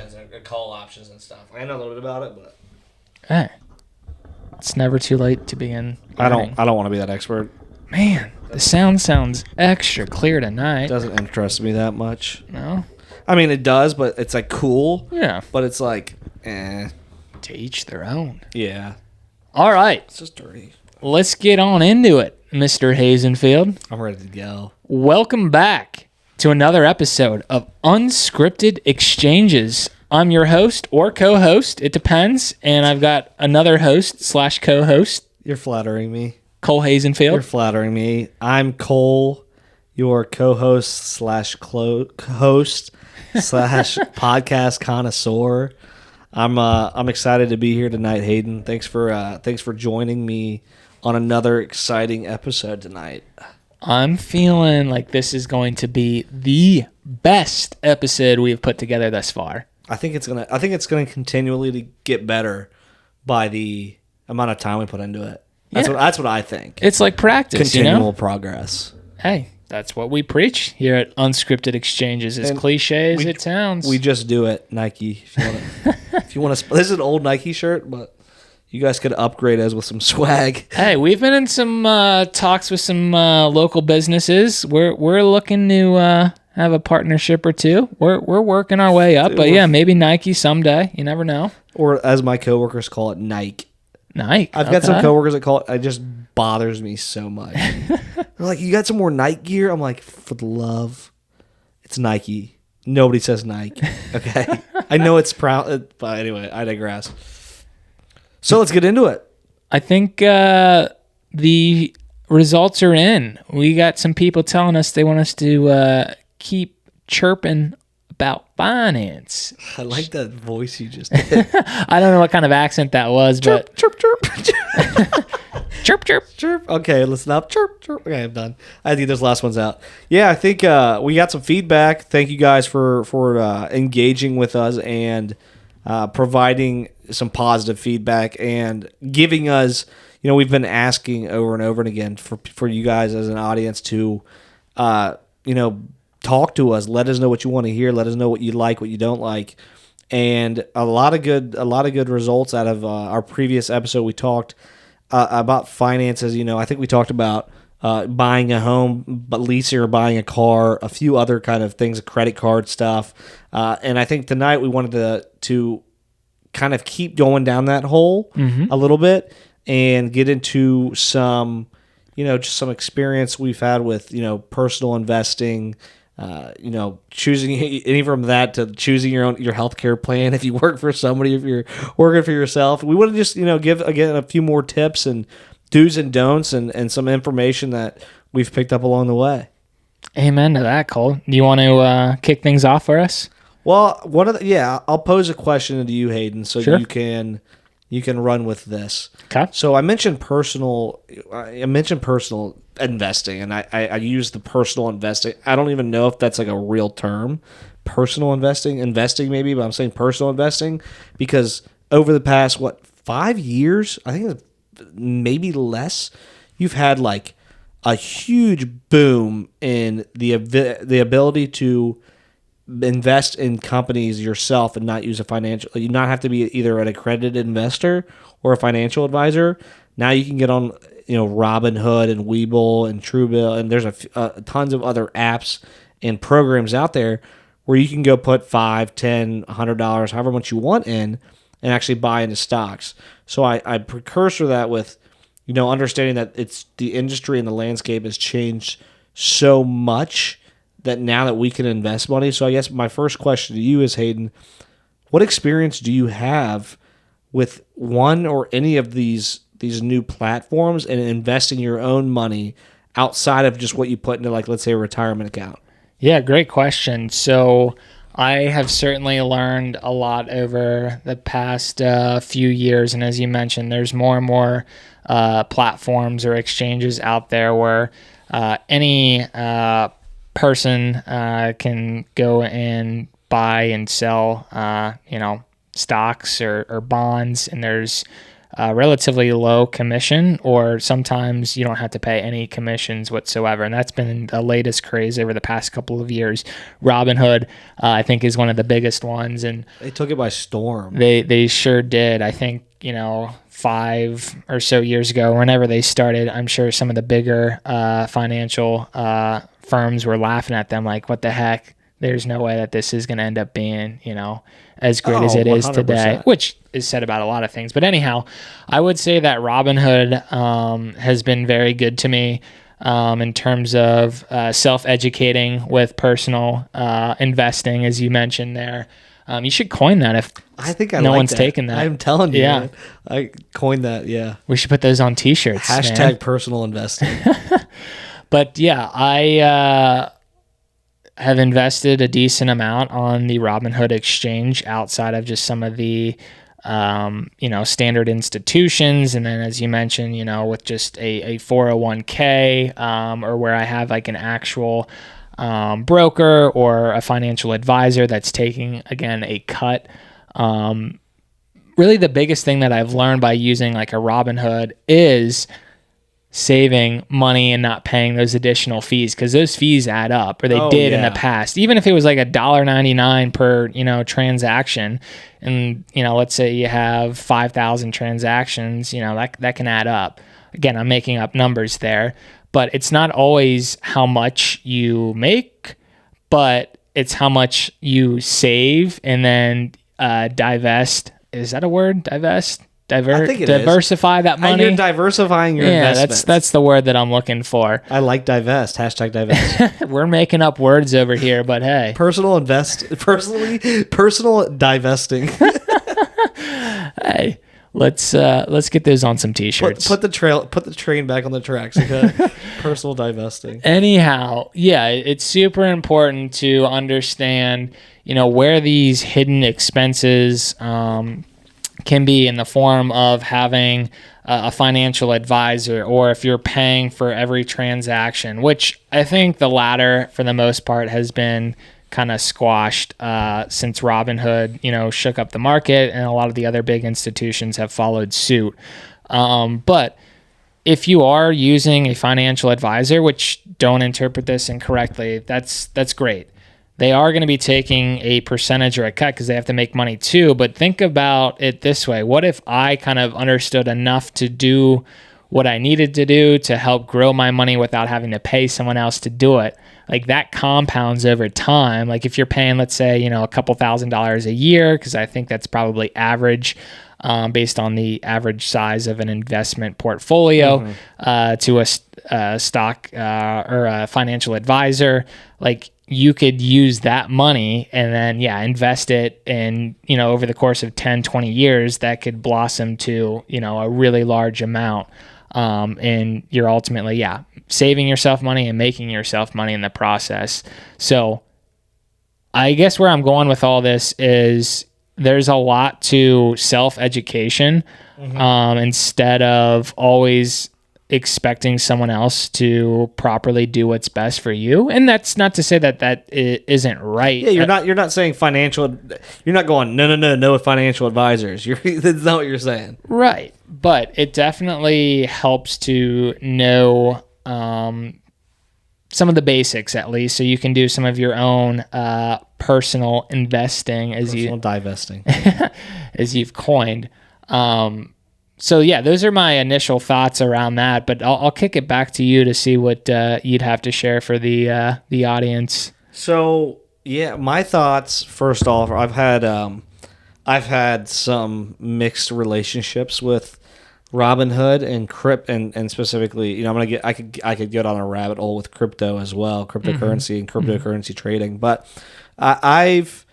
options and call options and stuff. I know a little bit about it, but Hey, it's never too late to begin learning. I don't want to be that expert. Man, the sound sounds extra clear tonight. Doesn't interest me that much. No? I mean, it does, but it's like cool. Yeah. But it's like, eh. To each their own. Yeah. All right. It's just dirty. Let's get on into it, Mr. Hazenfield. I'm ready to go. Welcome back to another episode of Unscripted Exchanges. I'm your host or co-host. It depends. And I've got another host / co-host. You're flattering me. Cole Hazenfield. You're flattering me. I'm Cole, your co-host / host / podcast connoisseur. I'm excited to be here tonight, Hayden. Thanks for joining me on another exciting episode tonight. I'm feeling like this is going to be the best episode we've put together thus far. I think it's gonna continually to get better by the amount of time we put into it. That's what I think. It's like practice, continual progress. Hey, that's what we preach here at Unscripted Exchanges. As cliche as it sounds, we just do it. Nike, if you want to. This is an old Nike shirt, but you guys could upgrade us with some swag. Hey, we've been in some talks with some local businesses. We're looking to have a partnership or two. We're working our way up, but yeah, maybe Nike someday. You never know. Or as my coworkers call it, Nike. Nike. I've got some coworkers that call it. It just bothers me so much. They're like, "You got some more Nike gear?" I'm like, "For the love, it's Nike. Nobody says Nike." Okay, I know it's proud, but anyway, I digress. So let's get into it. I think the results are in. We got some people telling us they want us to keep chirping about finance. I like that voice you just did. I don't know what kind of accent that was, but chirp, chirp. chirp, chirp, chirp. Okay, listen up. Chirp, chirp. Okay, I'm done. I had to get those last ones out. Yeah, I think we got some feedback. Thank you guys for engaging with us and providing some positive feedback and giving us, we've been asking over and over and again for you guys as an audience to, talk to us. Let us know what you want to hear. Let us know what you like, what you don't like. And a lot of good results out of our previous episode. We talked about finances. I think we talked about buying a home, but leasing or buying a car, a few other kind of things, credit card stuff. And I think tonight we wanted to kind of keep going down that hole a little bit and get into some, just some experience we've had with, personal investing, choosing any from that to choosing your healthcare plan. If you work for somebody, if you're working for yourself, we want to just, give again a few more tips and do's and don'ts and some information that we've picked up along the way. Amen to that, Cole. Do you want to kick things off for us? Well, I'll pose a question to you, Hayden, so sure. You can run with this. Okay. So I mentioned personal investing, and I use the personal investing. I don't even know if that's like a real term, personal investing maybe, but I'm saying personal investing because over the past 5 years, I think maybe less, you've had like a huge boom in the ability to invest in companies yourself and not use you not have to be either an accredited investor or a financial advisor. Now you can get on Robinhood and Webull and Truebill, and there's tons of other apps and programs out there where you can go put $5, $10, $100, however much you want in, and actually buy into stocks. So I precursor that with understanding that it's the industry and the landscape has changed so much that now that we can invest money. So I guess my first question to you is, Hayden, what experience do you have with one or any of these new platforms and investing your own money outside of just what you put into, like, let's say a retirement account? Yeah, great question. So I have certainly learned a lot over the past few years. And as you mentioned, there's more and more platforms or exchanges out there where any person can go and buy and sell, stocks or bonds. And there's relatively low commission, or sometimes you don't have to pay any commissions whatsoever. And that's been the latest craze over the past couple of years. Robinhood, I think, is one of the biggest ones, and They took it by storm. they sure did. I think, 5 or so years ago, whenever they started, I'm sure some of the bigger financial firms were laughing at them like, what the heck? There's no way that this is going to end up being, as great as it is today, 100%. which is said about a lot of things. But anyhow, I would say that Robinhood has been very good to me in terms of self-educating with personal investing, as you mentioned there. You should coin that if I think no one's taken that. I'm telling you. Yeah. Man. I coined that. Yeah. We should put those on T-shirts. Hashtag man. personal investing. But yeah, I have invested a decent amount on the Robinhood exchange outside of just some of the standard institutions. And then, as you mentioned, with just a 401k or where I have like an actual broker or a financial advisor that's taking, again, a cut. Really the biggest thing that I've learned by using like a Robinhood is saving money and not paying those additional fees, because those fees add up, or they did in the past. Even if it was like $1.99 per transaction, and let's say you have 5,000 transactions, that can add up. Again, I'm making up numbers there, but it's not always how much you make, but it's how much you save and then divest. Is that a word? Divest? I think it diversify is. that money. You're diversifying your investments. That's the word that I'm looking for. I like divest. Hashtag divest. We're making up words over here, but hey. Personal divesting. Hey, let's get those on some T-shirts. Put the train back on the tracks. Okay? Personal divesting. Anyhow, yeah, it's super important to understand, where these hidden expenses can be in the form of having a financial advisor, or if you're paying for every transaction, which I think the latter, for the most part, has been kind of squashed since Robinhood, shook up the market, and a lot of the other big institutions have followed suit. But if you are using a financial advisor, which, don't interpret this incorrectly, that's great. They are going to be taking a percentage or a cut because they have to make money too. But think about it this way. What if I kind of understood enough to do what I needed to do to help grow my money without having to pay someone else to do it? Like, that compounds over time. Like, if you're paying, let's say, a couple $1,000s a year, because I think that's probably average based on the average size of an investment portfolio to a stock or a financial advisor, like, you could use that money and then, invest it in, over the course of 10, 20 years, that could blossom to, a really large amount. And you're ultimately, saving yourself money and making yourself money in the process. So I guess where I'm going with all this is there's a lot to self-education instead of always expecting someone else to properly do what's best for you. And that's not to say that isn't right. Yeah, you're not saying financial. You're not going no with financial advisors. That's not what you're saying. Right. But it definitely helps to know some of the basics, at least, so you can do some of your own personal investing, divesting, as you've coined. So yeah, those are my initial thoughts around that, but I'll kick it back to you to see what you'd have to share for the audience. So yeah, my thoughts. First off, I've had some mixed relationships with Robinhood and specifically, I could get on a rabbit hole with crypto as well, cryptocurrency and cryptocurrency trading. But I've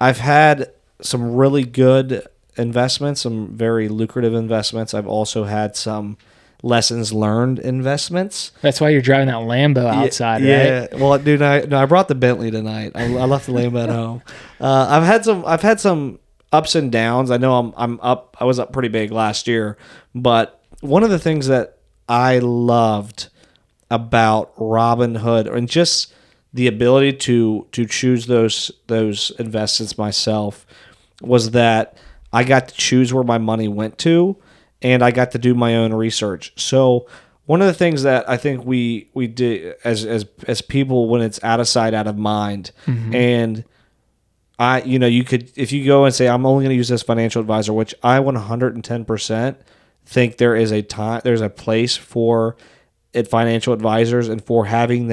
had some really good investments, some very lucrative investments. I've also had some lessons learned investments. That's why you're driving that Lambo outside, right? Yeah. Well, dude, I brought the Bentley tonight. I left the Lambo at home. I've had some ups and downs. I know I'm up. I was up pretty big last year, but one of the things that I loved about Robinhood, and just the ability to choose those investments myself, was that I got to choose where my money went to, and I got to do my own research. So one of the things that I think we did as people, when it's out of sight, out of mind, and you could, if you go and say, I'm only going to use this financial advisor, which I 110% think there's a place for financial advisors, and for having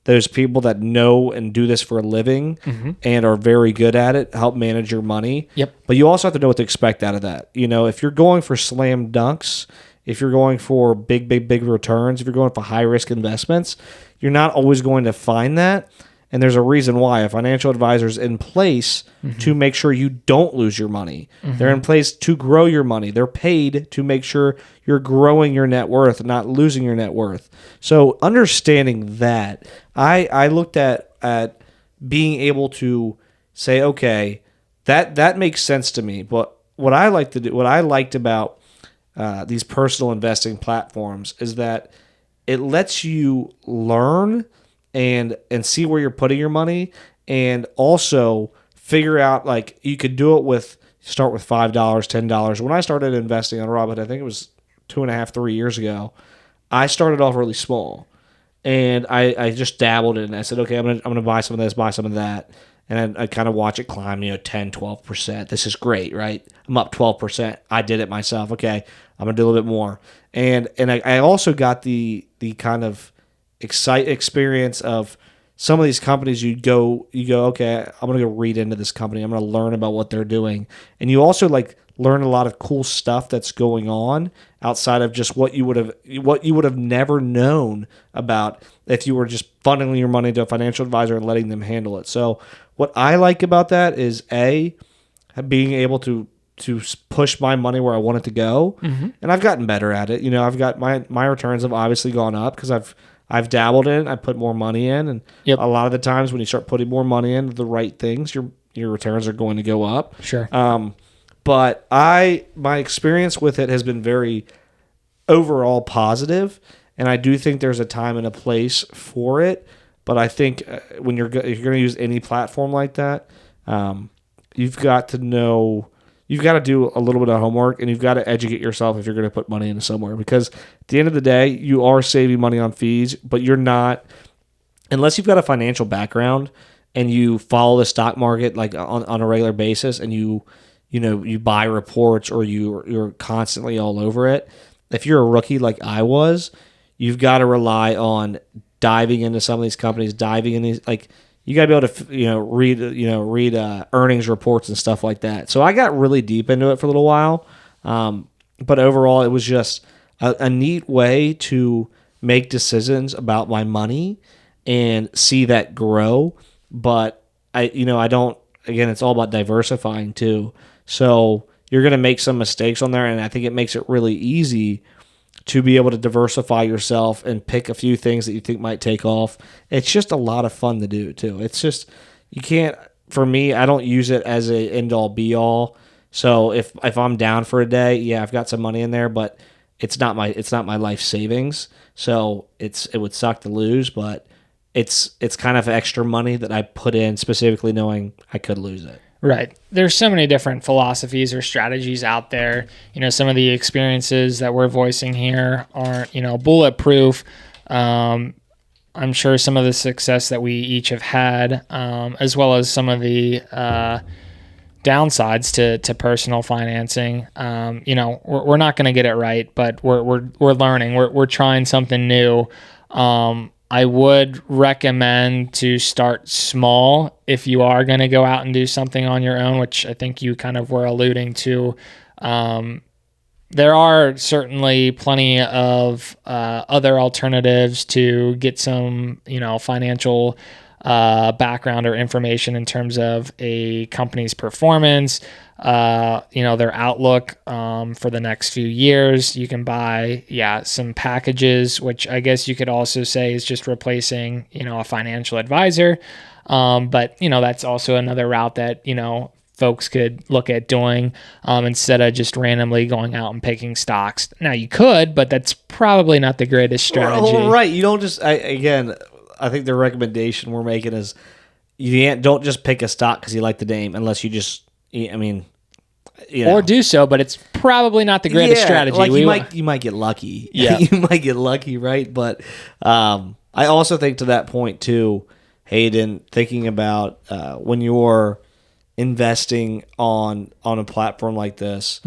those people that know and do this for a living and are very good at it, help manage your money. Yep. But you also have to know what to expect out of that. If you're going for slam dunks, if you're going for big returns, if you're going for high risk investments, you're not always going to find that. And there's a reason why. A financial advisor is in place to make sure you don't lose your money. They're in place to grow your money. They're paid to make sure you're growing your net worth, not losing your net worth. So understanding that, I looked at being able to say, okay, that makes sense to me. But what I liked about these personal investing platforms is that it lets you learn and see where you're putting your money, and also figure out, like, you could do it start with $5, $10. When I started investing on Robinhood, I think it was 2.5, 3 years ago, I started off really small, and I just dabbled in it. I said, okay, I'm gonna buy some of this, buy some of that, and I kind of watch it climb, 10, 12%. This is great, right? I'm up 12%. I did it myself. Okay, I'm gonna do a little bit more, and I also got the kind of experience of some of these companies. You go, okay, I'm gonna go read into this company, I'm gonna learn about what they're doing, and you also learn a lot of cool stuff that's going on outside of just what you would have never known about if you were just funneling your money to a financial advisor and letting them handle it. So what I like about that is being able to push my money where I want it to go, and I've gotten better at it. I've got my returns have obviously gone up because I've dabbled in it. I put more money in, and a lot of the times when you start putting more money into the right things, your returns are going to go up. Sure. But my experience with it has been very overall positive, and I do think there's a time and a place for it. But I think if you're going to use any platform like that, you've got to know. You've got to do a little bit of homework, and you've got to educate yourself if you're going to put money into somewhere. Because at the end of the day, you are saving money on fees, but you're not, unless you've got a financial background and you follow the stock market like on a regular basis, and you buy reports, or you're constantly all over it. If you're a rookie like I was, you've got to rely on diving into some of these companies, diving in these, like, you got to be able to read earnings reports and stuff like that. So I got really deep into it for a little while, but overall it was just a neat way to make decisions about my money and see that grow. But I don't. Again, it's all about diversifying too. So you're going to make some mistakes on there, and I think it makes it really easy to be able to diversify yourself and pick a few things that you think might take off. It's just a lot of fun to do too. It's just, you can't, for me, I don't use it as a end all be all. So if I'm down for a day, yeah, I've got some money in there, but it's not my life savings. So it would suck to lose, but it's kind of extra money that I put in specifically knowing I could lose it. Right. There's so many different philosophies or strategies out there. Some of the experiences that we're voicing here aren't, bulletproof. I'm sure some of the success that we each have had, as well as some of the downsides to personal financing. We're not going to get it right, but we're learning. We're trying something new. I would recommend to start small if you are going to go out and do something on your own, which I think you kind of were alluding to. There are certainly plenty of other alternatives to get some, financial background or information in terms of a company's performance, their outlook for the next few years. You can buy, some packages, which I guess you could also say is just replacing, a financial advisor. But that's also another route that, folks could look at doing instead of just randomly going out and picking stocks. Now you could, but that's probably not the greatest strategy. Well, right. You don't just, I think the recommendation we're making is don't just pick a stock because you like the name, unless you just, Or do so, but it's probably not the greatest strategy. Like you might get lucky. Yeah. You might get lucky, right? But I also think to that point too, Hayden, thinking about when you're investing on a platform like this,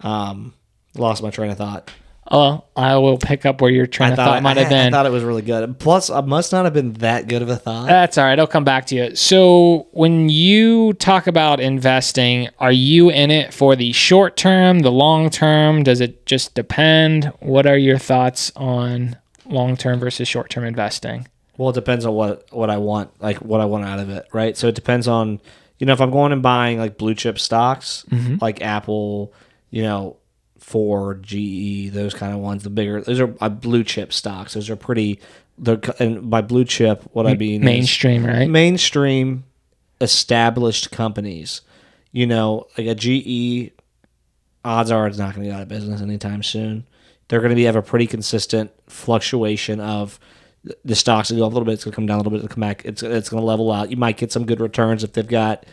lost my train of thought. Oh, I will pick up where your train of thought might have been. I thought it was really good. Plus, I must not have been that good of a thought. That's all right. I'll come back to you. So when you talk about investing, are you in it for the short term, the long term? Does it just depend? What are your thoughts on long term versus short term investing? Well, it depends on what I want, like what I want out of it, right? So it depends on, if I'm going and buying like blue chip stocks, like Apple, Ford, GE, those kind of ones, those are blue chip stocks. Those are and by blue chip, what I mean mainstream, right? Mainstream established companies. Like a GE, odds are it's not going to be out of business anytime soon. They're going to have a pretty consistent fluctuation of the stocks will go up a little bit, it's going to come down a little bit, it'll come back, it's going to level out. You might get some good returns if they've got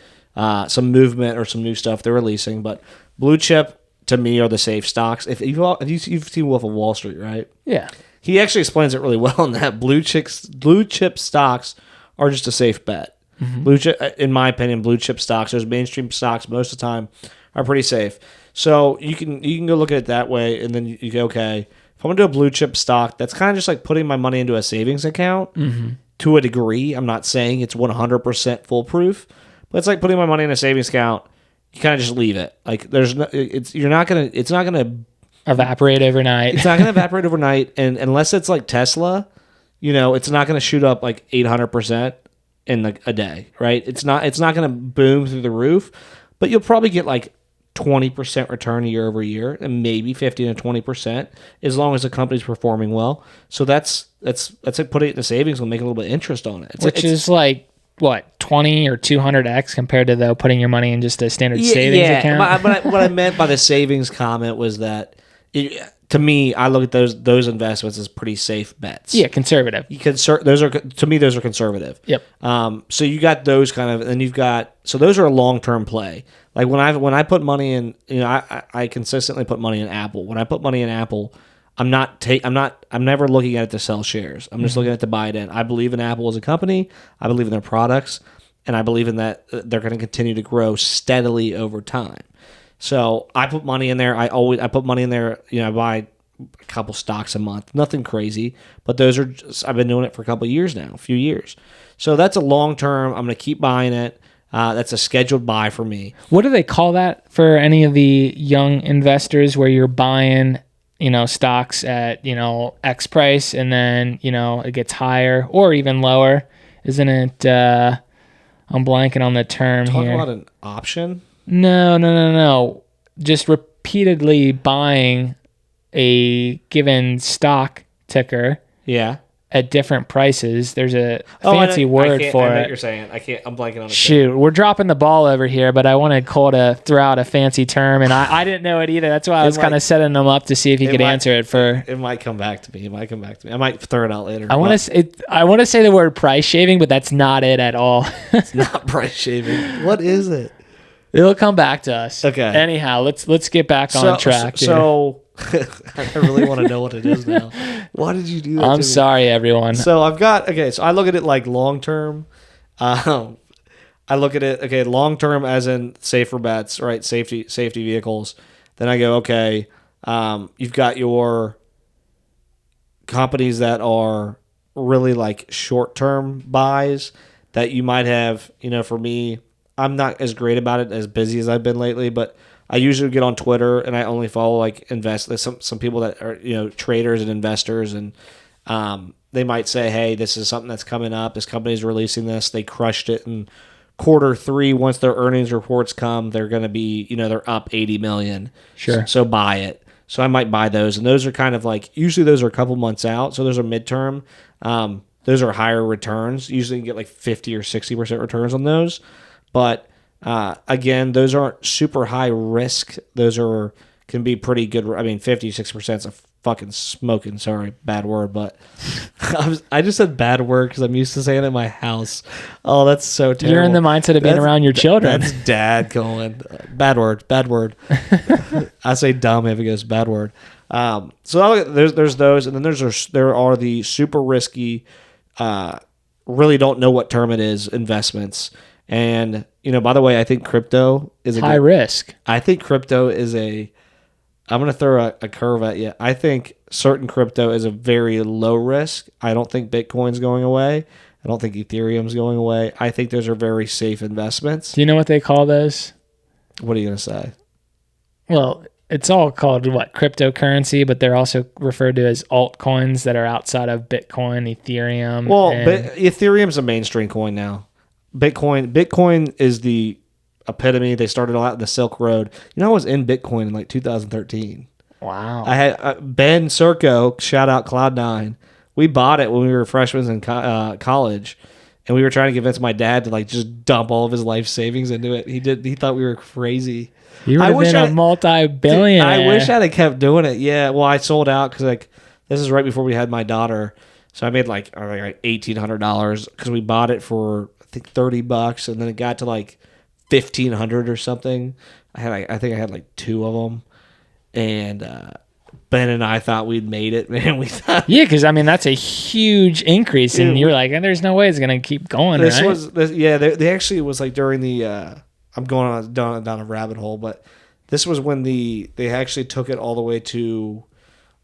some movement or some new stuff they're releasing, but blue chip to me are the safe stocks. If you've seen Wolf of Wall Street, right? Yeah. He actually explains it really well in that blue chip stocks are just a safe bet. Blue chip, in my opinion, blue chip stocks, those mainstream stocks most of the time are pretty safe. So you can go look at it that way, and then you go, okay, if I'm going to do a blue chip stock, that's kind of just like putting my money into a savings account to a degree. I'm not saying it's 100% foolproof, but it's like putting my money in a savings account. You kind of just leave it. Like it's not gonna evaporate overnight. It's not gonna evaporate overnight, and unless it's like Tesla, it's not gonna shoot up like 800% in like a day, right? It's not gonna boom through the roof, but you'll probably get like 20% return year over year, and maybe 15 to 20% as long as the company's performing well. So that's like putting it in the savings and making a little bit of interest on it. Which is like what, 20 or 200x compared to putting your money in just a standard savings account. But what I meant by the savings comment was that to me, I look at those investments as pretty safe bets. Yeah, conservative. Those are conservative. Yep. So you got those kind of, and you've got, so those are a long term play. Like when I put money in, I consistently put money in Apple. When I put money in Apple, I'm never looking at it to sell shares. I'm just looking at it to buy it in. I believe in Apple as a company. I believe in their products, and I believe in that they're going to continue to grow steadily over time. So I put money in there. I put money in there. I buy a couple stocks a month. Nothing crazy, but I've been doing it for a few years. So that's a long term. I'm going to keep buying it. That's a scheduled buy for me. What do they call that for any of the young investors where you're buying, stocks at, X price and then, it gets higher or even lower? Isn't it, I'm blanking on the term here. Talk about an option? No. Just repeatedly buying a given stock ticker. Yeah. At different prices. There's a fancy word for it. I know what you're saying. I'm blanking on it. Shoot, we're dropping the ball over here, but I wanted Cole to throw out a fancy term, and I didn't know it either. That's why I was kind of setting them up to see if he could answer it. It might come back to me. I might throw it out later. I want to say the word price shaving, but that's not it at all. It's not price shaving. What is it? It'll come back to us. Okay. Anyhow, let's get back on track. So I really want to know what it is now. Why did you do that? I'm sorry, everyone. So so I look at it like long term. I look at it, long term as in safer bets, right? Safety vehicles. Then I go, okay, you've got your companies that are really like short term buys that you might have, for me, I'm not as great about it, as busy as I've been lately, but I usually get on Twitter and I only follow like there's some people that are, traders and investors, and they might say, hey, this is something that's coming up. This company's releasing this. They crushed it in Q3. Once their earnings reports come, they're going to be, they're up 80 million. Sure. So buy it. So I might buy those. And those are kind of like, usually those are a couple months out. So those are midterm. Those are higher returns. Usually you can get like 50 or 60% returns on those. But again, those aren't super high risk. Those can be pretty good. I mean, 50, 60% is a fucking smoking. Sorry, bad word, but I just said bad word because I'm used to saying it in my house. Oh, that's so terrible. You're in the mindset of being around your children. That's dad going, bad word. I say dumb if it goes bad word. So there's those, and then there are the super risky, really don't know what term it is, investments. And, by the way, I think crypto is high risk. I think crypto is I'm going to throw a curve at you. I think certain crypto is a very low risk. I don't think Bitcoin's going away. I don't think Ethereum's going away. I think those are very safe investments. Do you know what they call those? What are you going to say? Well, it's all called cryptocurrency, but they're also referred to as altcoins that are outside of Bitcoin, Ethereum. Well, Ethereum's a mainstream coin now. Bitcoin is the epitome. They started a lot in the Silk Road. I was in Bitcoin in like 2013. Wow. I had Ben Circo, shout out Cloud9. We bought it when we were freshmen in college, and we were trying to convince my dad to just dump all of his life savings into it. He thought we were crazy. You would have been a multi-billionaire. I wish I'd have kept doing it. Yeah. Well, I sold out because this is right before we had my daughter, so I made like $1,800 because we bought it for I think $30, and then it got to like $1,500 or something. I think I had like 2 of them, and Ben and I thought we'd made it, man. We thought, yeah, because that's a huge increase, and you were like, "There's no way it's gonna keep going." They actually was like during the. I'm going down a rabbit hole, but this was when they actually took it all the way to.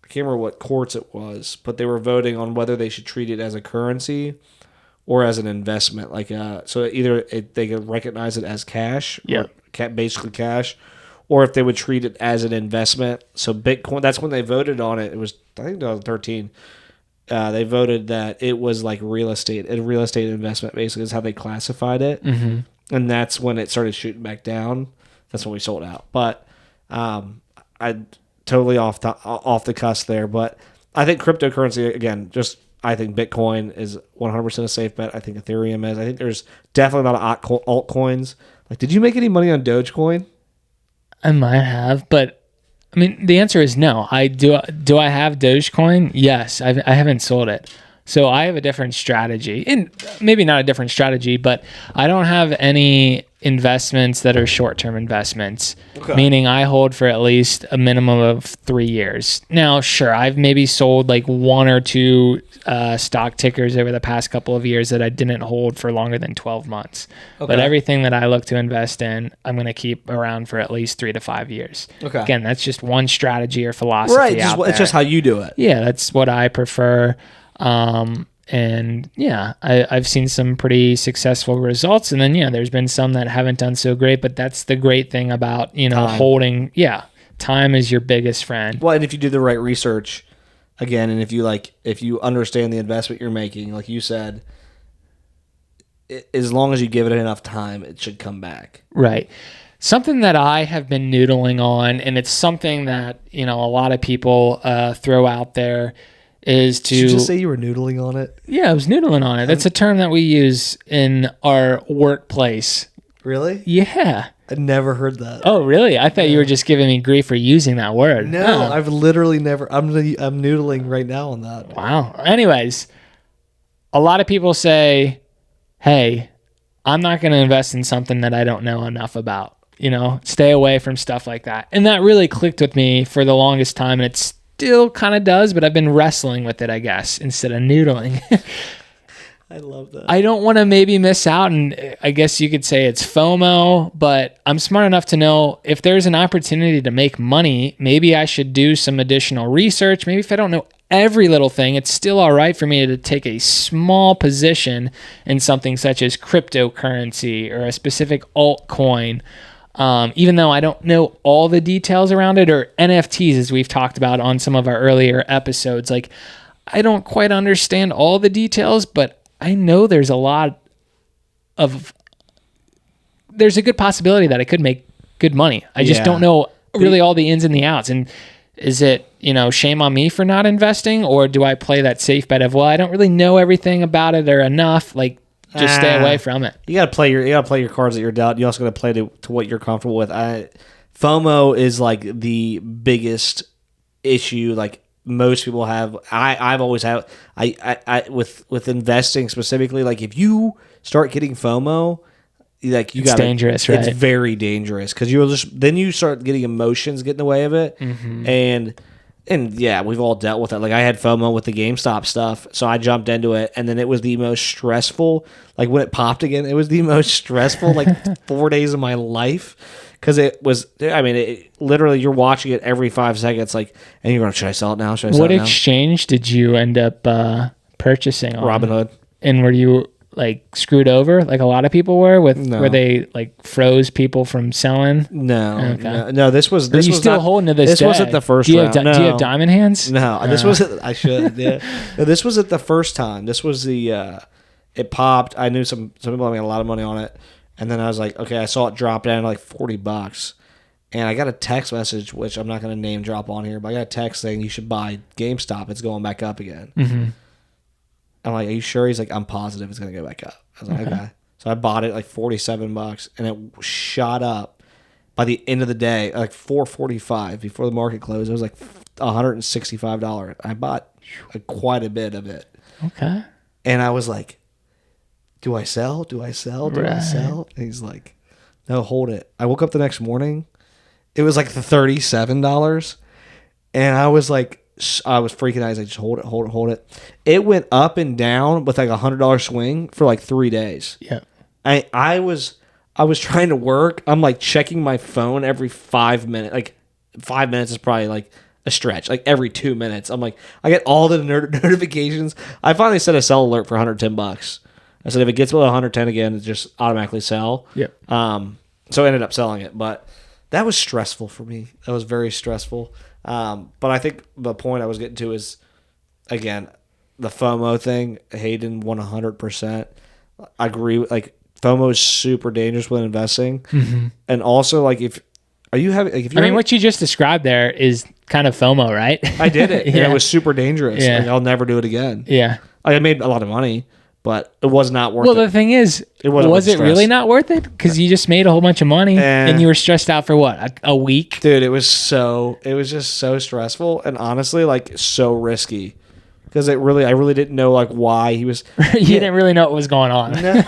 I can't remember what courts it was, but they were voting on whether they should treat it as a currency or as an investment. So either they could recognize it as cash, basically cash, or if they would treat it as an investment. So Bitcoin, that's when they voted on it. It was, I think, 2013. They voted that it was like a real estate investment, basically, is how they classified it. Mm-hmm. And that's when it started shooting back down. That's when we sold out. But I totally off the cusp there. But I think cryptocurrency, again, I think Bitcoin is 100% a safe bet. I think Ethereum is. I think there's definitely a lot of altcoins. Did you make any money on Dogecoin? I might have, but the answer is no. Do I have Dogecoin? Yes, I haven't sold it. So I have a different strategy, and maybe not a different strategy, but I don't have any investments that are short-term investments, meaning I hold for at least a minimum of 3 years. Now, sure, I've maybe sold like 1 or 2 stock tickers over the past couple of years that I didn't hold for longer than 12 months. Okay. But everything that I look to invest in, I'm going to keep around for at least 3 to 5 years. Okay. Again, that's just one strategy or philosophy. Right, it's just how you do it. Yeah, that's what I prefer. And yeah, I've seen some pretty successful results, and then there's been some that haven't done so great, but that's the great thing about time. Holding. Time is your biggest friend. Well, and if you do the right research, again, and if you understand the investment you're making, like you said, as long as you give it enough time, it should come back. Right. Something that I have been noodling on, and it's something that a lot of people throw out there, is to... Did you just say you were noodling on it? Yeah, I was noodling on it. That's a term that we use in our worknoodling. Really? Yeah. I'd never heard that. Oh, really? I thought you were just giving me grief for using that word. No, I've literally never... I'm noodling right now on that. Wow. Anyways, a lot of people say, hey, I'm not going to invest in something that I don't know enough about. Stay away from stuff like that. And that really clicked with me for the longest time, and it's still kind of does, but I've been wrestling with it, I guess, instead of noodling. I love that. I don't want to maybe miss out, and I guess you could say it's FOMO, but I'm smart enough to know if there's an opportunity to make money, maybe I should do some additional research. Maybe if I don't know every little thing, it's still all right for me to take a small position in something such as cryptocurrency or a specific altcoin. Even though I don't know all the details around it, or NFTs, as we've talked about on some of our earlier episodes, I don't quite understand all the details, but I know there's a good possibility that I could make good money. I just don't know really all the ins and the outs. And is it, shame on me for not investing, or do I play that safe bet of, I don't really know everything about it or enough, just stay away from it. You gotta play your cards that you're dealt. You also gotta play to what you're comfortable with. FOMO is the biggest issue. most people have. I've always had. I with investing specifically, like if you start getting FOMO, like you got, it's dangerous, right? It's very dangerous because then you start getting emotions get in the way of it, and yeah, we've all dealt with it. Like I had FOMO with the GameStop stuff, so I jumped into it, and then it was the most stressful. Like when it popped again, it was the most stressful 4 days of my life. Because it was, I mean, literally, you're watching it every 5 seconds, and you're going, should I sell it now? Should I sell it now? What exchange did you end up purchasing on? Robinhood. And were you screwed over like a lot of people were where they froze people from selling? No, okay. no. This was. Are you still holding to this This day? wasn't the first. Do you round. have do you have diamond hands? No, this wasn't. I should. Yeah. No, this wasn't the first time. This was the. It popped. I knew some people made a lot of money on it. And then I was like, okay, I saw it drop down to $40. And I got a text message, which I'm not going to name drop on here, but I got a text saying you should buy GameStop. It's going back up again. Mm-hmm. I'm like, are you sure? He's like, I'm positive it's going to go back up. I was like, okay. So I bought it $47 and it shot up by the end of the day, $4.45 before the market closed. It was $165. I bought quite a bit of it. Okay. And I was like, do I sell? Do I sell? Do I sell? And he's like, no, hold it. I woke up the next morning. It was $37. And I was freaking out. I was like, just hold it. It went up and down with a $100 swing for 3 days. Yeah. I was trying to work. I'm checking my phone every 5 minutes. 5 minutes is probably a stretch. Every 2 minutes. I'm I get all the notifications. I finally set a sell alert for $110. I said if it gets below 110 again, it just automatically sell. Yep. So I ended up selling it, but that was stressful for me. That was very stressful. But I think the point I was getting to is, again, the FOMO thing. Hayden 100%. I agree. FOMO is super dangerous when investing, and also if you're what you just described there is kind of FOMO, right? I did it, yeah. and it was super dangerous. Yeah. I'll never do it again. Yeah. I made a lot of money. But it was not worth it. Well, the thing is, was it really not worth it? Because you just made a whole bunch of money and you were stressed out for what, a week? Dude, it was just so stressful and honestly, so risky. Because I really didn't know why he was. You didn't really know what was going on. No,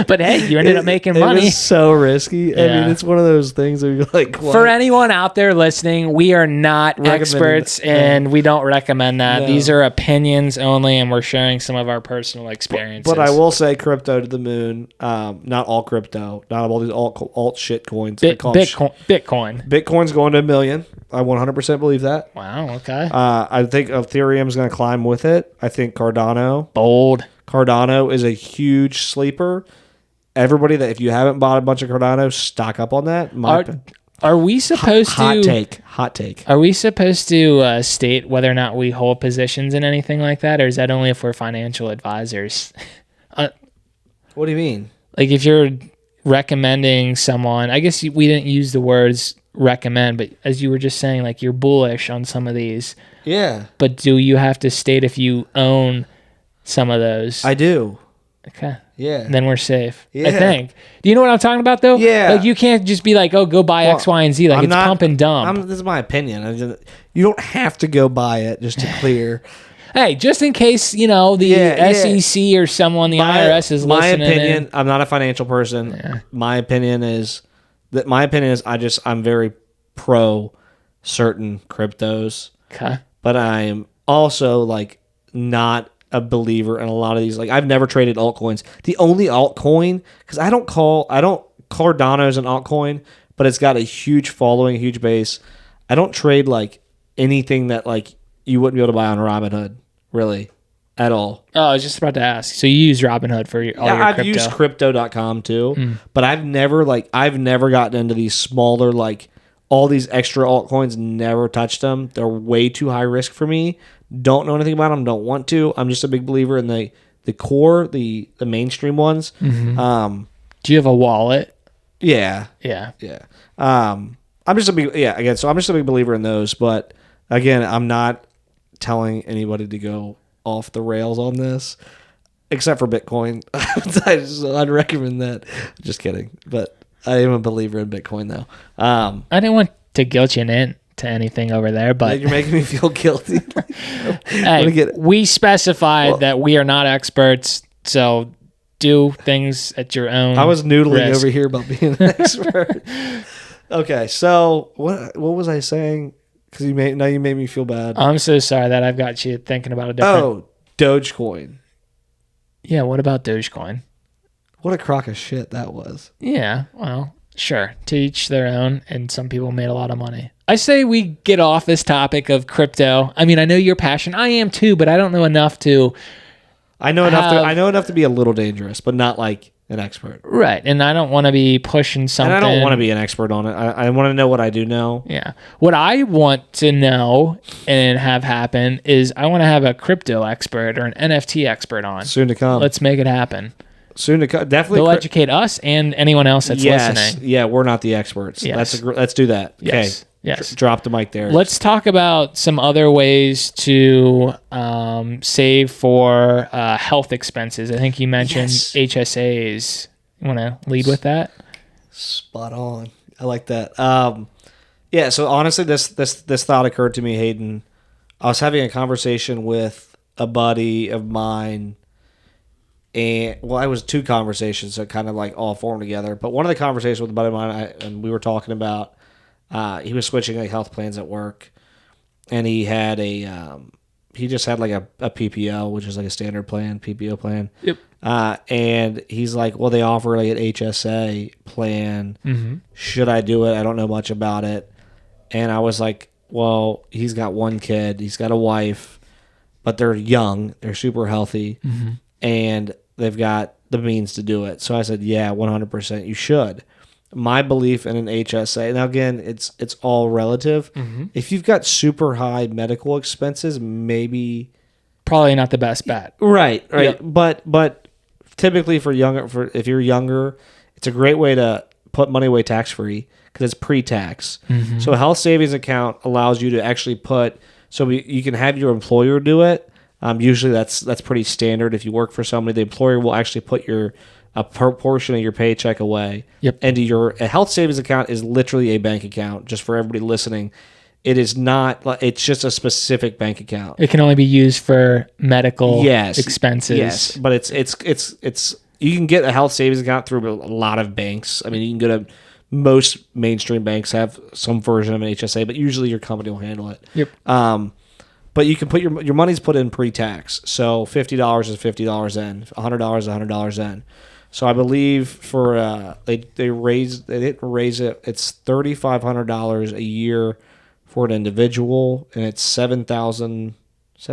but hey, you ended up making money. It was so risky. Yeah. I mean, it's one of those things where you're like, what? For anyone out there listening, we are not experts and we don't recommend that. No. These are opinions only, and we're sharing some of our personal experiences. But I will say, crypto to the moon. Not all crypto, not all these alt shit coins. Bitcoin. Bitcoin's going to $1 million. I 100% believe that. Wow. Okay. I think Ethereum's going to climb with it. I think Cardano. Bold. Cardano is a huge sleeper. Everybody that if you haven't bought a bunch of Cardano, stock up on that. Are we supposed to hot take? Are we supposed to state whether or not we hold positions in anything like that, or is that only if we're financial advisors? What do you mean? If you're recommending someone, I guess we didn't use the words recommend, but as you were just saying, you're bullish on some of these. Yeah. But do you have to state if you own some of those? I do. Okay. Yeah. Then we're safe. Yeah. I think. Do you know what I'm talking about though? Yeah. You can't just be go buy X, Y, and Z. It's pump and dump. This is my opinion. You don't have to go buy it, just to clear. Hey, just in case, the SEC or someone, the IRS is listening. My opinion, I'm not a financial person. Yeah. My opinion is I'm very pro certain cryptos. Okay. But I'm also not a believer in a lot of these. I've never traded altcoins. The only altcoin, because Cardano's an altcoin, but it's got a huge following, a huge base. I don't trade anything that you wouldn't be able to buy on Robinhood, really, at all. Oh, I was just about to ask. So you use Robinhood for all your crypto? I've used crypto.com too, but I've never gotten into these smaller all these extra altcoins. Never touched them. They're way too high risk for me. Don't know anything about them. Don't want to. I'm just a big believer in the core, the mainstream ones. Mm-hmm. Do you have a wallet? Yeah. Yeah. Yeah. I'm just a big believer in those, but again, I'm not telling anybody to go off the rails on this, except for Bitcoin. I'd recommend that. Just kidding, but I am a believer in Bitcoin though. I didn't want to guilt you in to anything over there, but You're making me feel guilty. hey, we specified that we are not experts, so do things at your own. I was noodling risk over here about being an expert. Okay, so what was I saying? Because you made me feel bad. I'm so sorry that I've got you thinking about a different. Oh, Dogecoin. Yeah, what about Dogecoin? What a crock of shit that was. Yeah, well, sure. To each their own, and some people made a lot of money. I say we get off this topic of crypto. I mean, I know you're passionate. I am too, but I don't know enough to. I know enough to be a little dangerous, but not like an expert. Right, and I don't want to be pushing something. And I don't want to be an expert on it. I want to know what I do know. Yeah. What I want to know and have happen is I want to have a crypto expert or an NFT expert on. Soon to come. Let's make it happen. Soon to come. Definitely. They'll educate us and anyone else that's listening. Yeah, we're not the experts. Yes. Let's do that. Yes. Okay. Yes. Drop the mic there. Let's talk about some other ways to save for health expenses. I think you mentioned HSAs. You want to lead with that? Spot on. I like that. Yeah. So honestly, this thought occurred to me, Hayden. I was having a conversation with a buddy of mine, and it was two conversations that kind of like all formed together. But one of the conversations with a buddy of mine, and we were talking about. He was switching like health plans at work, and he had he just had like a PPO, which is like a standard plan, PPO plan. Yep. And he's like, well, they offer like an HSA plan. Mm-hmm. Should I do it? I don't know much about it. And I was like, well, he's got one kid, he's got a wife, but they're young, they're super healthy, and they've got the means to do it. So I said, yeah, 100%, you should. My belief in an HSA, now again, it's all relative. Mm-hmm. If you've got super high medical expenses, maybe probably not the best bet. Right. Yep. But typically if you're younger, it's a great way to put money away tax free because it's pre-tax. Mm-hmm. So a health savings account allows you to actually you can have your employer do it. Usually that's pretty standard. If you work for somebody, the employer will actually put a portion of your paycheck away. Yep. And a health savings account is literally a bank account, just for everybody listening. It is not, it's just a specific bank account. It can only be used for medical expenses. Yes, but it's you can get a health savings account through a lot of banks. I mean, you can go to most mainstream banks have some version of an HSA, but usually your company will handle it. Yep. But you can put your money's put in pre-tax. So $50 is $50 in, $100 is $100 in. So I believe for they didn't raise it. It's $3,500 a year for an individual, and it's $7,000 or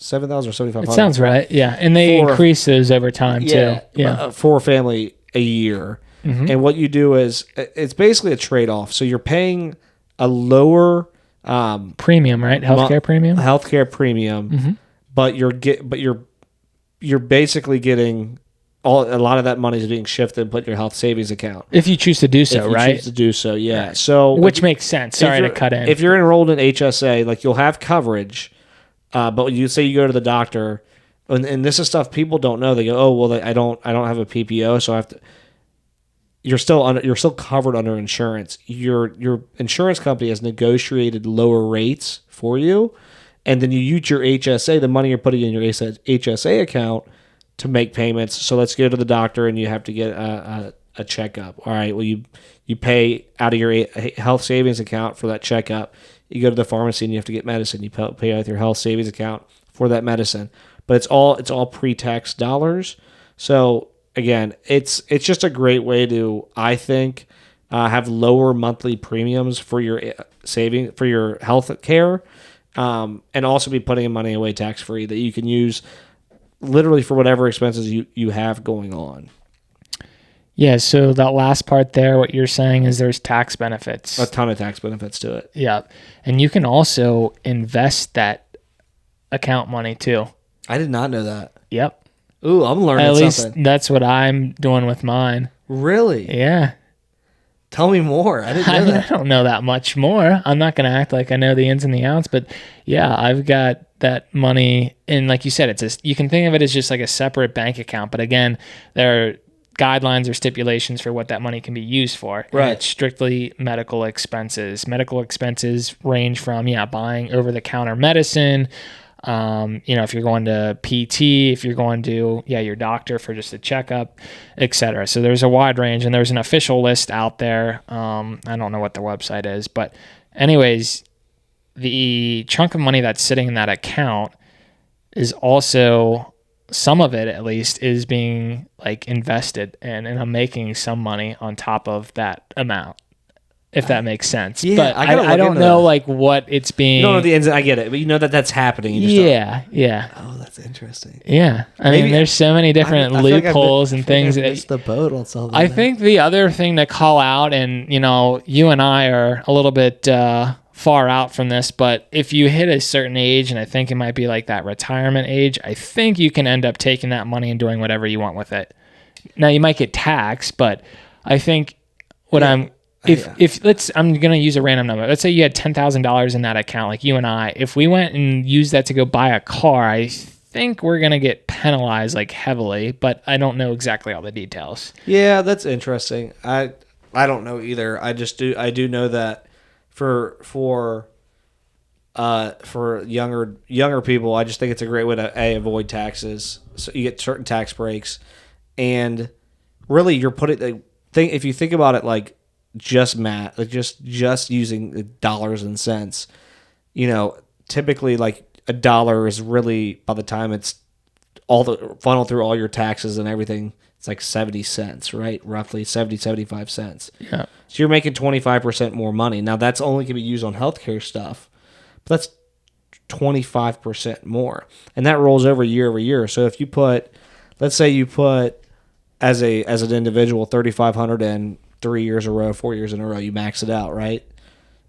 $7,500. It sounds right. Yeah, and they increase those over time too. Yeah, for a family a year. Mm-hmm. And what you do is it's basically a trade-off. So you're paying a lower premium, right? Healthcare premium. Mm-hmm. But you're basically getting. A lot of that money is being shifted and put in your health savings account. If you choose to do so, right? Choose to do so, yeah. Right. So, which makes sense. Sorry to cut in. If you're enrolled in HSA, like you'll have coverage, but you say you go to the doctor, and this is stuff people don't know. They go, oh well, I don't have a PPO, so I have to. You're still covered under insurance. Your insurance company has negotiated lower rates for you, and then you use your HSA, the money you're putting in your HSA account, to make payments. So let's go to the doctor and you have to get a checkup. All right, well you pay out of your health savings account for that checkup. You go to the pharmacy and you have to get medicine. You pay out of your health savings account for that medicine. But it's all pre-tax dollars. So again, it's just a great way to, I think, have lower monthly premiums for your saving for your health care, and also be putting money away tax free that you can use literally for whatever expenses you have going on. Yeah, so that last part there, what you're saying is there's tax benefits. A ton of tax benefits to it. Yeah, and you can also invest that account money too. I did not know that. Yep. Ooh, I'm learning something. At least that's what I'm doing with mine. Really? Yeah. Tell me more. I didn't know that. I don't know that much more. I'm not going to act like I know the ins and the outs, but yeah, I've got that money. And like you said, you can think of it as just like a separate bank account. But again, there are guidelines or stipulations for what that money can be used for. And Right. it's strictly medical expenses. Medical expenses range from, buying over-the-counter medicine, if you're going to PT, if you're going to, your doctor for just a checkup, etc. So there's a wide range, and there's an official list out there. I don't know what the website is, but anyways, the chunk of money that's sitting in that account is also, some of it at least, is being like invested and I'm making some money on top of that amount, if that makes sense. Yeah, but I don't know like what it's being. You don't know the ends. I get it, but you know that's happening. You just yeah. Oh, that's interesting. Yeah, I mean, there's so many different I feel like loopholes and things. I missed the boat on something. I think the other thing to call out, and you and I are a little bit far out from this, but if you hit a certain age, and I think it might be like that retirement age, I think you can end up taking that money and doing whatever you want with it. Now you might get taxed, but I think I'm going to use a random number. Let's say you had $10,000 in that account, like you and I. If we went and used that to go buy a car, I think we're going to get penalized like heavily, but I don't know exactly all the details. Yeah, that's interesting. I don't know either. I do know that for younger people, I just think it's a great way to avoid taxes. So you get certain tax breaks, and really you're putting if you think about it like just math, like just using dollars and cents, typically like $1 is really, by the time it's all the funnel through all your taxes and everything, it's like 70 cents, right? Roughly 75 cents. Yeah. So you're making 25% more money. Now that's only can be used on healthcare stuff, but that's 25% more. And that rolls over year. So if you let's say you put as an individual, $3,500 in 3 years in a row, 4 years in a row, you max it out, right?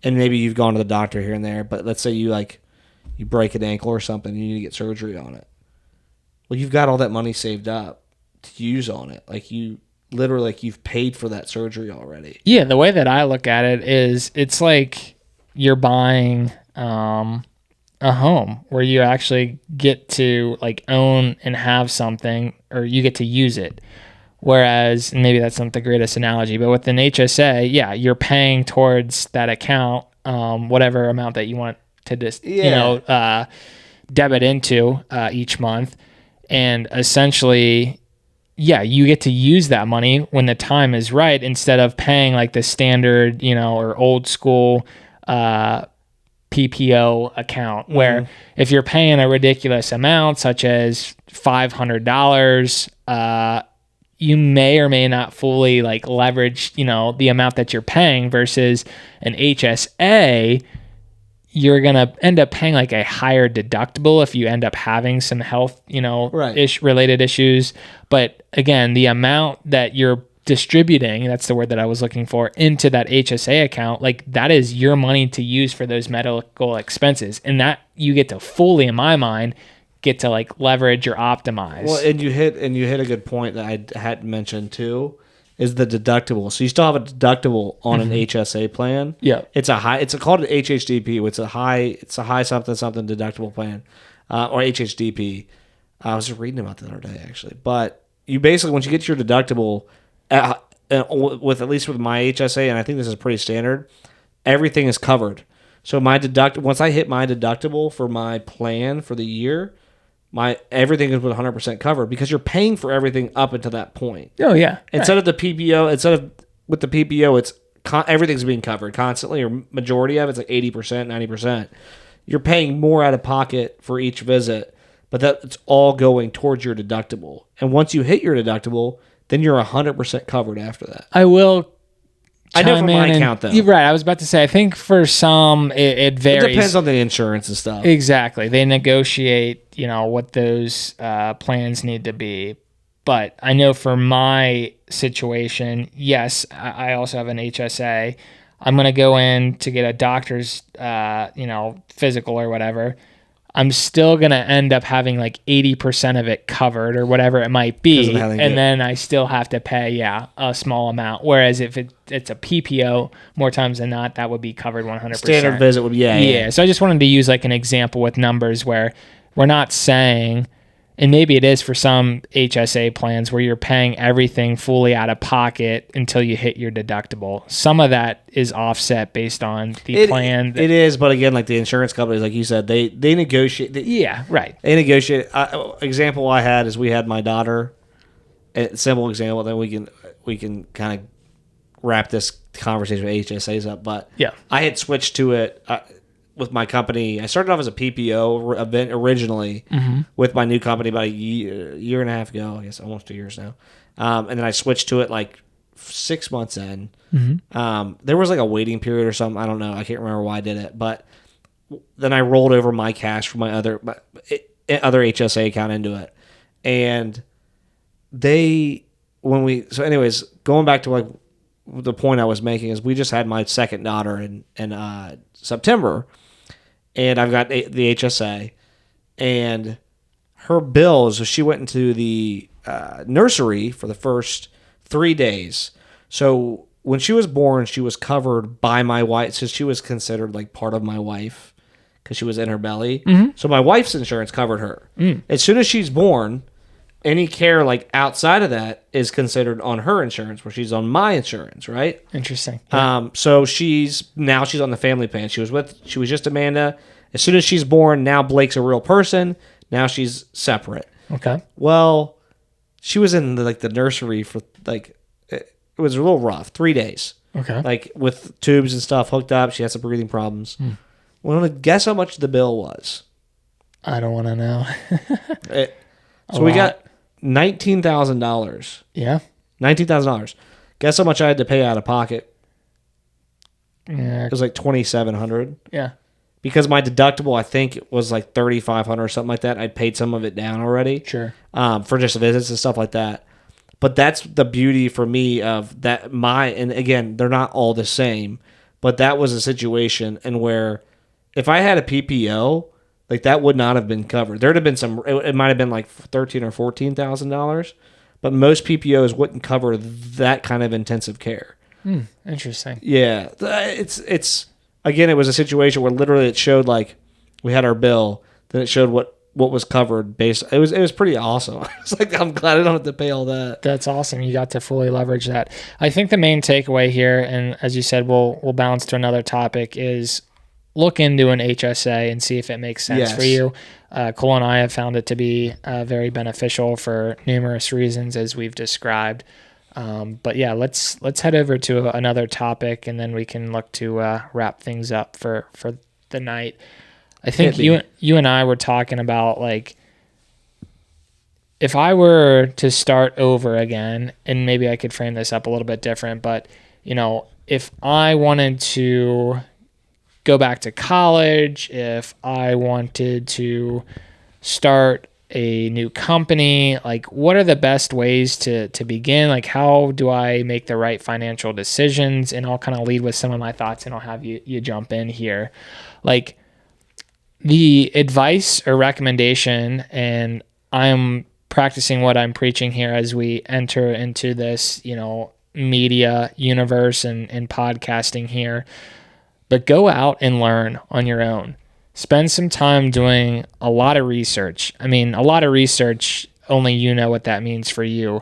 And maybe you've gone to the doctor here and there, but let's say you break an ankle or something, and you need to get surgery on it. Well, you've got all that money saved up to use on it. Like you literally, like you've paid for that surgery already. Yeah, the way that I look at it is, it's like you're buying a home where you actually get to like own and have something, or you get to use it. Whereas, and maybe that's not the greatest analogy, but with an HSA, you're paying towards that account, whatever amount that you want to debit into each month. And essentially, you get to use that money when the time is right, instead of paying like the standard, or old school PPO account, where if you're paying a ridiculous amount, such as $500, you may or may not fully like leverage, the amount that you're paying, versus an HSA. You're going to end up paying like a higher deductible if you end up having some health, related issues. But again, the amount that you're distributing, that's the word that I was looking for, into that HSA account, like that is your money to use for those medical expenses. And that you get to fully, in my mind, get to like leverage or optimize. Well, and you hit a good point that I hadn't mentioned too, is the deductible. So you still have a deductible on an HSA plan. Yeah. It's called an HHDP. It's a high something deductible plan, or HHDP. I was reading about that the other day actually. But you basically, once you get your deductible, with at least with my HSA, and I think this is pretty standard, everything is covered. So once I hit my deductible for my plan for the year, everything is with 100% covered, because you're paying for everything up until that point. Oh yeah. Instead of the PPO, with the PPO, it's everything's being covered constantly, or majority of it's like 80%, 90%. You're paying more out of pocket for each visit, but that's all going towards your deductible. And once you hit your deductible, then you're 100% covered after that. I will. I know from my account, though. You're right. I was about to say, I think for some, it varies. It depends on the insurance and stuff. Exactly. They negotiate, what those plans need to be. But I know for my situation, yes, I also have an HSA. I'm going to go in to get a doctor's, physical or whatever. I'm still going to end up having like 80% of it covered or whatever it might be. And then I still have to pay, a small amount. Whereas if it's a PPO, more times than not, that would be covered 100%. Standard visit would be, yeah. So I just wanted to use like an example with numbers where we're not saying And maybe it is for some HSA plans where you're paying everything fully out of pocket until you hit your deductible. Some of that is offset based on the plan. It is, but again, like the insurance companies, like you said, they negotiate. Yeah, right. They negotiate. Example I had is we had my daughter. A simple example. Then we can kind of wrap this conversation with HSAs up. But yeah, I had switched to it. With my company, I started off as a PPO event originally with my new company about a year and a half ago, I guess almost 2 years now. And then I switched to it like 6 months in. There was like a waiting period or something. I don't know. I can't remember why I did it. But then I rolled over my cash from my other HSA account into it. And so anyways, going back to like the point I was making is we just had my second daughter in September. And I've got the HSA, and her bills. So she went into the nursery for the first 3 days. So when she was born, she was covered by my wife, so she was considered like part of my wife because she was in her belly. So my wife's insurance covered her. As soon as she's born, any care like outside of that is considered on her insurance, where she's on my insurance, right? Interesting. Yeah. So she's on the family plan. She was just Amanda. As soon as she's born, now Blake's a real person. Now she's separate. Okay. Well, she was in the nursery for like it was a little rough. 3 days. Okay. Like with tubes and stuff hooked up. She had some breathing problems. Want to guess how much the bill was? I don't want to know. So we got $19,000. Yeah. $19,000. Guess how much I had to pay out of pocket? Yeah. It was like $2,700. Yeah. Because my deductible, I think, was like $3,500 or something like that. I'd paid some of it down already. Sure. For just visits and stuff like that. But that's the beauty for me of that. And again, they're not all the same. But that was a situation and where if I had a PPO, like that would not have been covered. There'd have been it might have been like $13,000 or $14,000. But most PPOs wouldn't cover that kind of intensive care. Interesting. Yeah. It's again, it was a situation where literally it showed like we had our bill, then it showed what was covered based. It was pretty awesome. It's like, I'm glad I don't have to pay all that. That's awesome. You got to fully leverage that. I think the main takeaway here, and as you said, we'll bounce to another topic, is look into an HSA and see if it makes sense for you. Cole and I have found it to be very beneficial for numerous reasons, as we've described. But yeah, let's head over to another topic, and then we can look to wrap things up for the night. I think you and I were talking about, like, if I were to start over again, and maybe I could frame this up a little bit different, but if I wanted to go back to college, if I wanted to start a new company, like, what are the best ways to begin? Like, how do I make the right financial decisions? And I'll kind of lead with some of my thoughts, and I'll have you jump in here. Like, the advice or recommendation, and I'm practicing what I'm preaching here as we enter into this, media universe and podcasting here, but go out and learn on your own. Spend some time doing a lot of research. I mean, a lot of research, only you know what that means for you.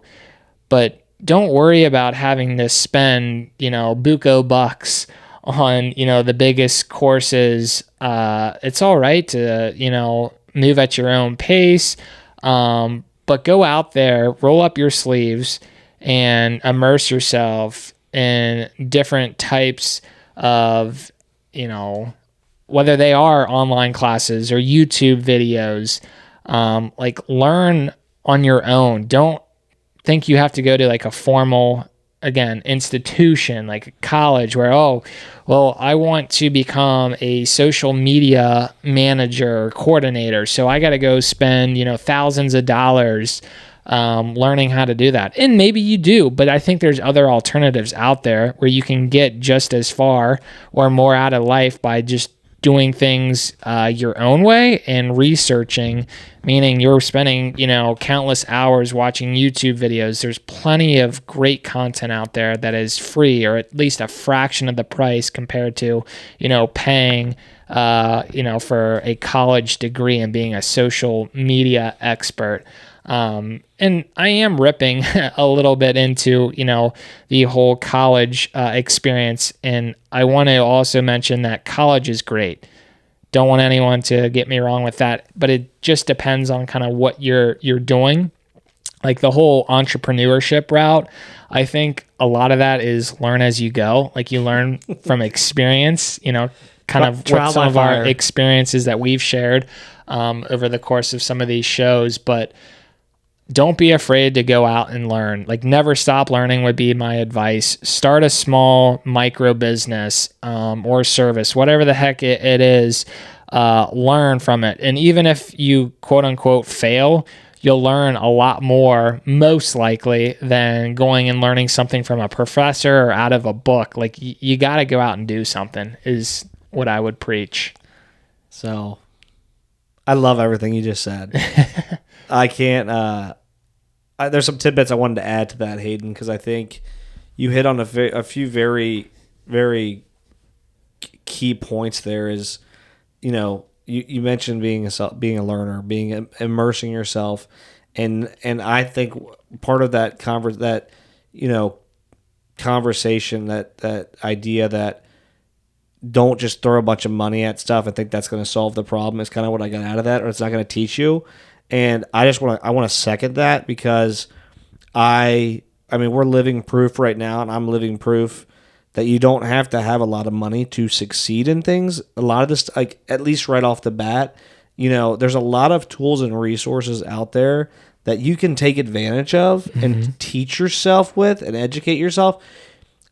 But don't worry about having to spend, buco bucks on, the biggest courses. It's all right to, move at your own pace. But go out there, roll up your sleeves, and immerse yourself in different types of, whether they are online classes or YouTube videos, like, learn on your own. Don't think you have to go to like a formal, again, institution like college where, I want to become a social media manager or coordinator, so I got to go spend, thousands of dollars learning how to do that. And maybe you do, but I think there's other alternatives out there where you can get just as far or more out of life by just doing things your own way and researching, meaning you're spending, countless hours watching YouTube videos. There's plenty of great content out there that is free, or at least a fraction of the price compared to, paying, for a college degree and being a social media expert. And I am ripping a little bit into, the whole college experience. And I want to also mention that college is great. Don't want anyone to get me wrong with that, but it just depends on kind of what you're doing. Like the whole entrepreneurship route, I think a lot of that is learn as you go. Like you learn from experience, kind of what some of our experiences that we've shared over the course of some of these shows. But don't be afraid to go out and learn. Like never stop learning would be my advice. Start a small micro business or service, whatever the heck it is, learn from it. And even if you quote unquote fail, you'll learn a lot more, most likely, than going and learning something from a professor or out of a book. Like you got to go out and do something is what I would preach. So I love everything you just said. I can't, there's some tidbits I wanted to add to that, Hayden, because I think you hit on a few very, very key points there is, you mentioned being a learner, immersing yourself. And I think part of that conversation, that idea that don't just throw a bunch of money at stuff and think that's going to solve the problem is kind of what I got out of that, or it's not going to teach you. And I want to second that because I mean, we're living proof right now, and I'm living proof that you don't have to have a lot of money to succeed in things. A lot of this, like at least right off the bat, there's a lot of tools and resources out there that you can take advantage of and teach yourself with and educate yourself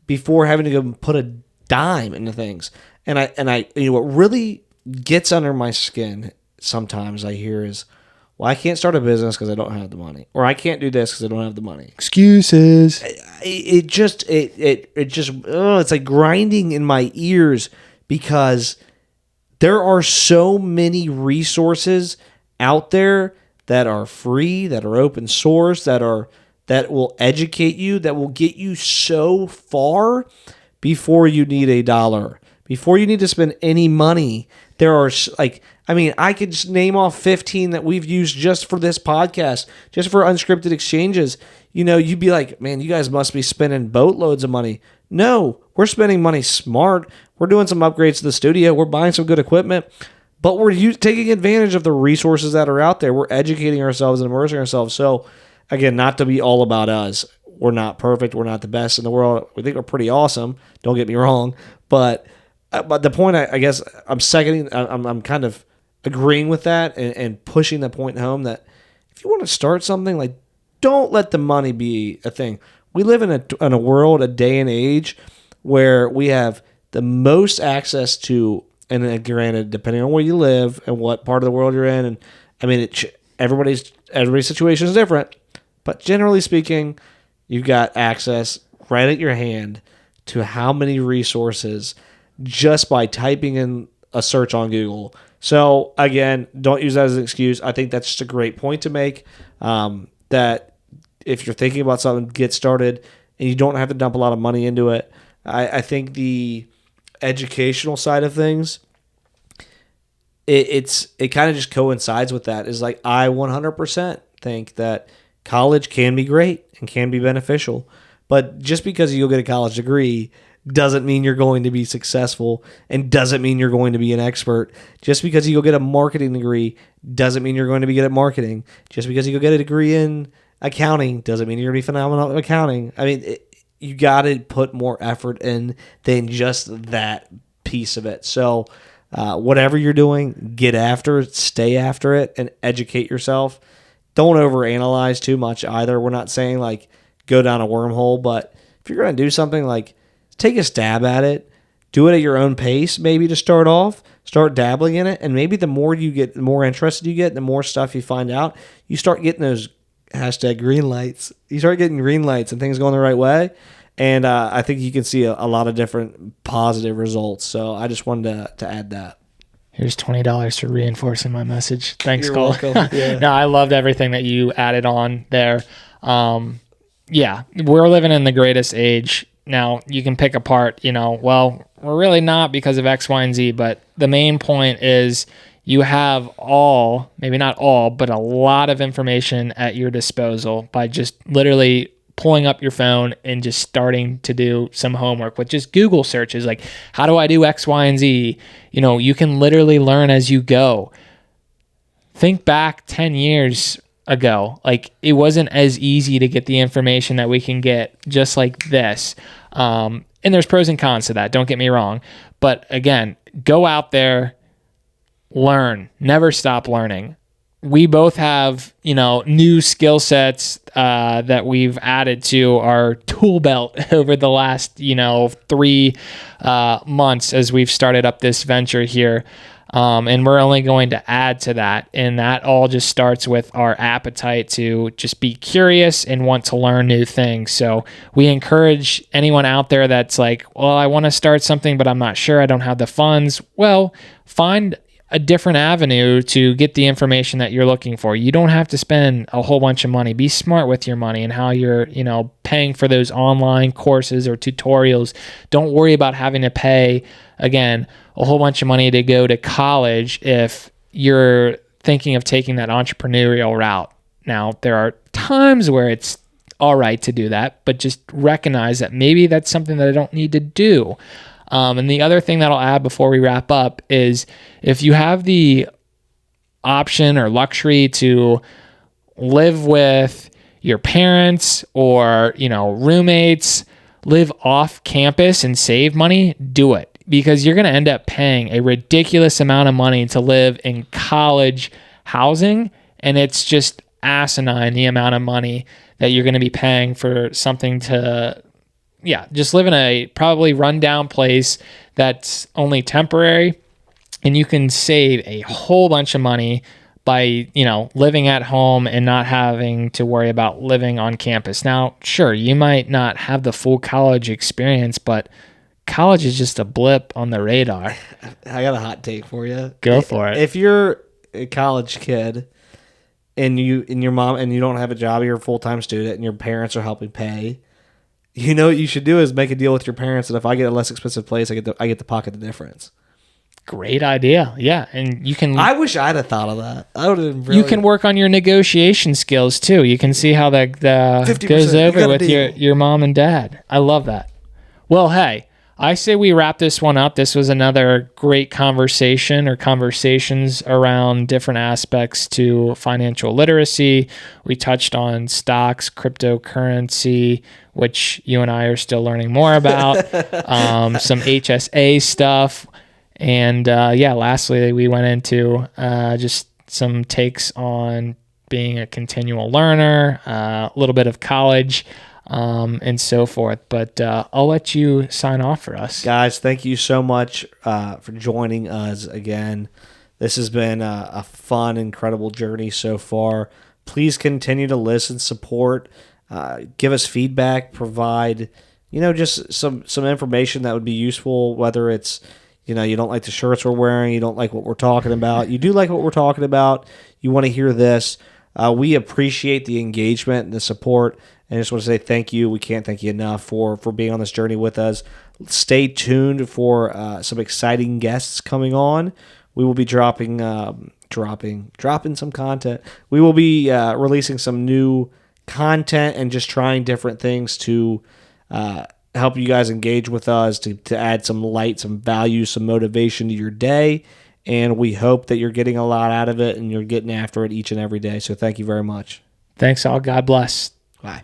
before having to go put a dime into things. And I what really gets under my skin sometimes I hear is, well, I can't start a business because I don't have the money, or I can't do this because I don't have the money. Excuses. It's like grinding in my ears because there are so many resources out there that are free, that are open source, that will educate you, that will get you so far before you need a dollar, before you need to spend any money. There are I could just name off 15 that we've used just for this podcast, just for unscripted exchanges. You'd be like, man, you guys must be spending boatloads of money. No, we're spending money smart. We're doing some upgrades to the studio. We're buying some good equipment, but we're taking advantage of the resources that are out there. We're educating ourselves and immersing ourselves. So again, not to be all about us. We're not perfect. We're not the best in the world. We think we're pretty awesome. Don't get me wrong. But the point, I guess, I'm seconding. I'm kind of agreeing with that and pushing the point home that if you want to start something, like, don't let the money be a thing. We live in a world, a day and age where we have the most access to, and granted, depending on where you live and what part of the world you're in, and I mean, everybody's situation is different, but generally speaking, you've got access right at your hand to how many resources just by typing in a search on Google. So again, don't use that as an excuse. I think that's just a great point to make, that if you're thinking about something, get started, and you don't have to dump a lot of money into it. I think the educational side of things, it kind of just coincides with that. Is like, I 100% think that college can be great and can be beneficial, but just because you go get a college degree doesn't mean you're going to be successful, and doesn't mean you're going to be an expert. Just because you go get a marketing degree doesn't mean you're going to be good at marketing. Just because you go get a degree in accounting doesn't mean you're going to be phenomenal at accounting. I mean, you got to put more effort in than just that piece of it. So whatever you're doing, get after it, stay after it, and educate yourself. Don't overanalyze too much either. We're not saying like go down a wormhole, but if you're going to do something, like, take a stab at it. Do it at your own pace, maybe to start off. Start dabbling in it, and maybe the more you get, the more interested you get, the more stuff you find out. You start getting those hashtag green lights. You start getting green lights and things going the right way, and I think you can see a lot of different positive results. So I just wanted to add that. Here's $20 for reinforcing my message. Thanks, You're Cole. welcome. Yeah. No, I loved everything that you added on there. Yeah, we're living in the greatest age. Now, you can pick apart, well, we're really not because of X, Y, and Z, but the main point is you have maybe not all, but a lot of information at your disposal by just literally pulling up your phone and just starting to do some homework with just Google searches like, how do I do X, Y, and Z? You can literally learn as you go. Think back 10 years ago. Like, it wasn't as easy to get the information that we can get just like this. And there's pros and cons to that. Don't get me wrong. But again, go out there, learn, never stop learning. We both have, new skill sets that we've added to our tool belt over the last, 3 months as we've started up this venture here. And we're only going to add to that. And that all just starts with our appetite to just be curious and want to learn new things. So we encourage anyone out there that's like, well, I want to start something, but I'm not sure. I don't have the funds. Well, find a different avenue to get the information that you're looking for. You don't have to spend a whole bunch of money. Be smart with your money and how you're, paying for those online courses or tutorials. Don't worry about having to pay, again, a whole bunch of money to go to college if you're thinking of taking that entrepreneurial route. Now, there are times where it's all right to do that, but just recognize that maybe that's something that I don't need to do. And the other thing that I'll add before we wrap up is if you have the option or luxury to live with your parents or, roommates, live off campus and save money, do it, because you're going to end up paying a ridiculous amount of money to live in college housing. And it's just asinine the amount of money that you're going to be paying for something to just live in a probably rundown place that's only temporary, and you can save a whole bunch of money by, living at home and not having to worry about living on campus. Now, sure, you might not have the full college experience, but college is just a blip on the radar. I got a hot take for you. Go for it. If you're a college kid and your mom and you don't have a job, you're a full-time student and your parents are helping pay, what you should do is make a deal with your parents, and if I get a less expensive place, I get to pocket the difference. Great idea. Yeah, and you can. I wish I'd have thought of that. I would have. You can work on your negotiation skills too. You can see how that goes over with your mom and dad. I love that. Well, hey, I say we wrap this one up. This was another great conversation or conversations around different aspects to financial literacy. We touched on stocks, cryptocurrency, which you and I are still learning more about, some HSA stuff. And lastly, we went into just some takes on being a continual learner, a little bit of college, and so forth. But I'll let you sign off for us. Guys, thank you so much for joining us again. This has been a fun, incredible journey so far. Please continue to listen, support, give us feedback, provide, just some information that would be useful, whether it's, you don't like the shirts we're wearing, you don't like what we're talking about, you do like what we're talking about, you want to hear this. We appreciate the engagement and the support, and I just want to say thank you. We can't thank you enough for being on this journey with us. Stay tuned for some exciting guests coming on. We will be dropping some content. We will be releasing some new content and just trying different things to help you guys engage with us, to add some light, some value, some motivation to your day. And we hope that you're getting a lot out of it and you're getting after it each and every day. So thank you very much. Thanks all. God bless. Bye.